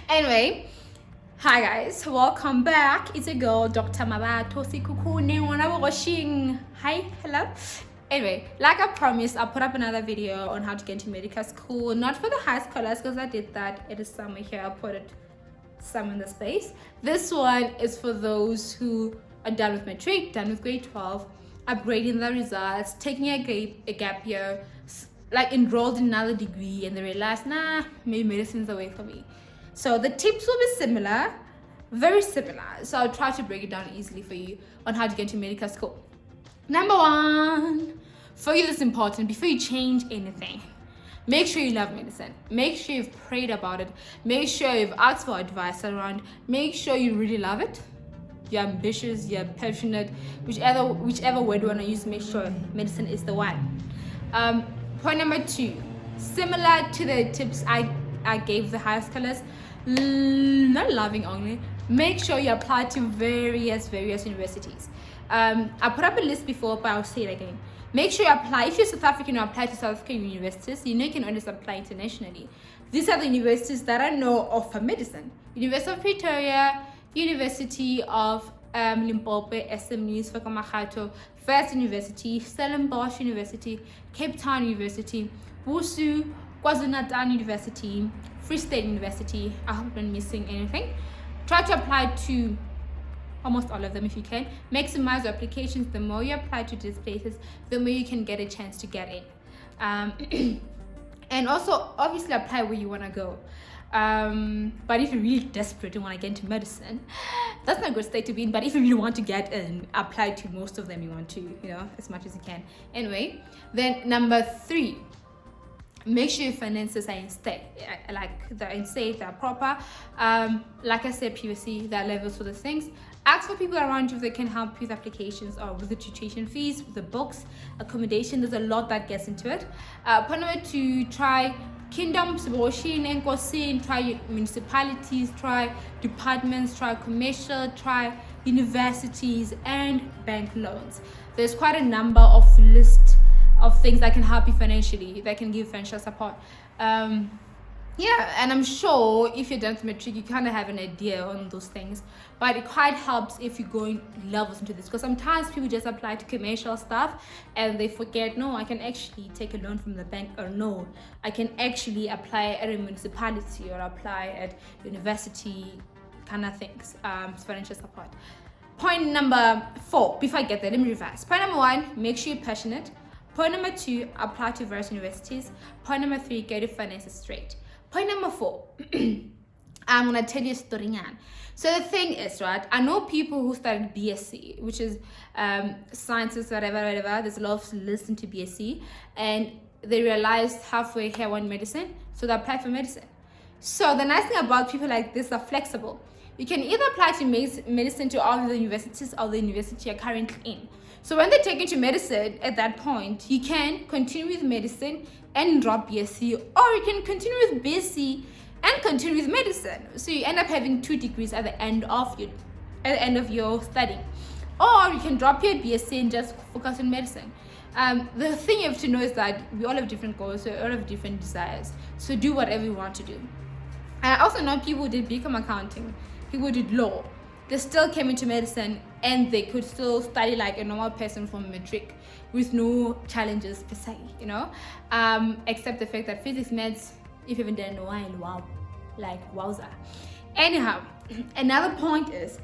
Anyway, hi guys, welcome back. It's a girl, Dr. Mabato Sikukune. When I was watching, hi, hello. Anyway, like I promised, I'll put up another video on how to get into medical school. Not for the high schoolers, because I did that. It is somewhere here. I'll put it some in the space. This one is for those who are done with matric, done with grade 12, upgrading their results, taking a gap year, like enrolled in another degree, and they realize, nah, maybe medicine's the way for me. So the tips will be similar, very similar. So I'll try to break it down easily for you on how to get into medical school. Number one, for you, that's important. Before you change anything, make sure you love medicine. Make sure you've prayed about it. Make sure you've asked for advice around. Make sure you really love it. You're ambitious, you're passionate, whichever word you want to use, make sure medicine is the one. Point number two, similar to the tips I gave the high schoolers, not loving only, make sure you apply to various universities. I put up a list before, but I'll say it again. Make sure you apply. If you're South African, you apply to South African universities. You know you can always apply internationally. These are the universities that I know offer medicine. University of Pretoria, University of Limpopo, SMU, Sfakamakhato, First University, Stellenbosch University, Cape Town University, Wusu, KwaZulu-Natal University, Free State University. I hope I'm not missing anything. Try to apply to almost all of them if you can. Maximize your applications. The more you apply to these places, the more you can get a chance to get in. And also, obviously, apply where you want to go. But if you're really desperate and want to get into medicine, that's not a good state to be in. But if you really want to get in, apply to most of them you want to, as much as you can. Anyway, then number three, make sure your finances are in state, they're in safe, they're proper. Like I said previously, there are levels for the things. Ask for people around you if they can help you with applications or with the tuition fees, with the books, accommodation. There's a lot that gets into it. Point number two, try kingdoms, try municipalities, try departments, try commercial, try universities, and bank loans. There's quite a number of lists of things that can help you financially, that can give financial support. And I'm sure if you're done with matric, you kind of have an idea on those things, but it quite helps if you go in levels into this, because sometimes people just apply to commercial stuff and they forget, no, I can actually take a loan from the bank, or no, I can actually apply at a municipality or apply at university, kind of things, financial support. Point number four, before I get there, let me revise. Point number one, make sure you're passionate. Point number two, apply to various universities. Point number three, get your finances straight. Point number four, I'm going to tell you a story now. So the thing is, right, I know people who started BSc, which is sciences, whatever. There's a lot of listen to BSc, and they realized halfway here want medicine, so they apply for medicine. So the nice thing about people like this are flexible. You can either apply to medicine to all the universities or the university you're currently in. So when they take you to medicine, at that point, you can continue with medicine and drop BSc, or you can continue with BSc and continue with medicine. So you end up having 2 degrees at the end of your study. Or you can drop your BSc and just focus on medicine. The thing you have to know is that we all have different goals, we all have different desires. So do whatever you want to do. I also know people who did BCom accounting, people who did law. They still came into medicine and they could still study like a normal person from matric with no challenges per se, except the fact that physics, maths, if you haven't done in a while, wow, like wowza. Anyhow, another point is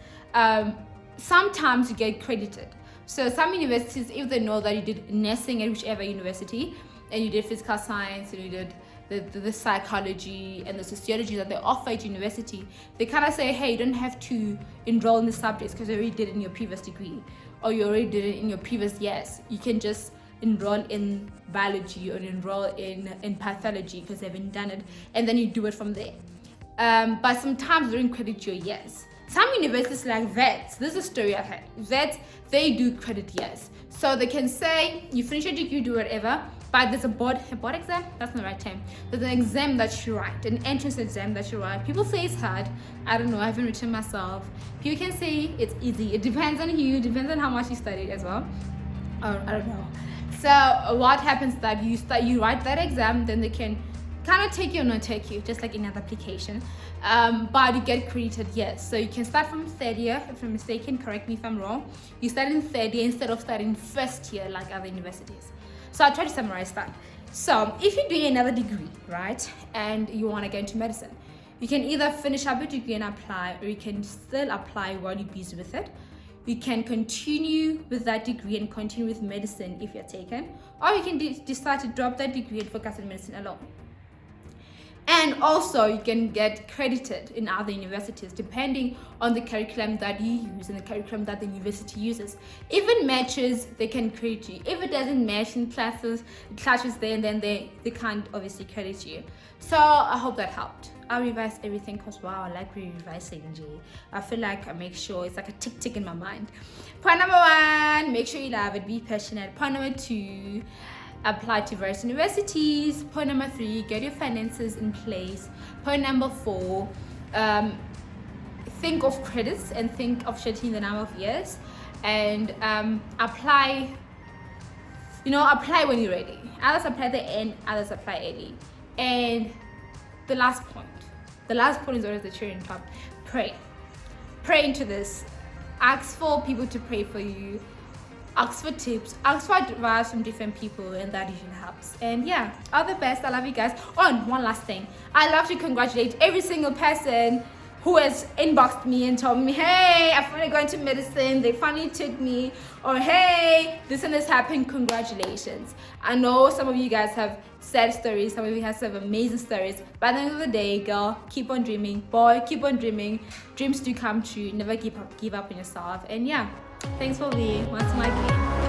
sometimes you get credited. So some universities, if they know that you did nursing at whichever university, and you did physical science, and you did the psychology and the sociology that they offer at university, they kind of say, hey, you don't have to enroll in the subjects because you already did it in your previous degree, or you already did it in your previous years. You can just enroll in biology or enroll in pathology because they haven't done it, and then you do it from there. But sometimes they don't credit your years. Some universities like VETs, this is a story I've had. VETs, they do credit years. So they can say, you finish your degree, do whatever, but there's a board exam, that's not the right term. There's an exam that you write, an entrance exam that you write. People say it's hard. I don't know, I haven't written myself. People can say it's easy. It depends on you, depends on how much you studied as well. Or I don't know. So what happens is that you write that exam, then they can cannot take you or not take you, just like any other application. But you get credited, yes. So you can start from third year, if I'm mistaken, correct me if I'm wrong. You start in third year instead of starting first year like other universities. So I'll try to summarize that. So if you're doing another degree, right, and you want to go into medicine, you can either finish up your degree and apply, or you can still apply while you're busy with it. You can continue with that degree and continue with medicine if you're taken, or you can decide to drop that degree and focus on medicine alone. And also you can get credited in other universities depending on the curriculum that you use and the curriculum that the university uses. If it matches, they can credit you. If it doesn't match in classes there, and then they can't obviously credit you. So I hope that helped. I revised everything because wow, I like revising. I feel like I make sure it's like a tick in my mind. Point number 1, make sure you love it, be passionate. Point number 2, apply to various universities. Point number 3, get your finances in place. Point number 4, think of credits and think of shortening the number of years, and apply when you're ready. Others apply at the end, others apply early. And the last point is always the cherry on top. Pray into this. Ask for people to pray for you. Ask for tips, ask for advice from different people, and that usually helps. And yeah, all the best. I love you guys. Oh, and one last thing, I love to congratulate every single person who has inboxed me and told me, hey, I finally got into medicine, they finally took me, or hey, this and this happened, congratulations. I know some of you guys have sad stories, some of you guys have amazing stories, but at the end of the day, girl, keep on dreaming. Boy, keep on dreaming. Dreams do come true. Never give up on yourself. And yeah, thanks for being once more again.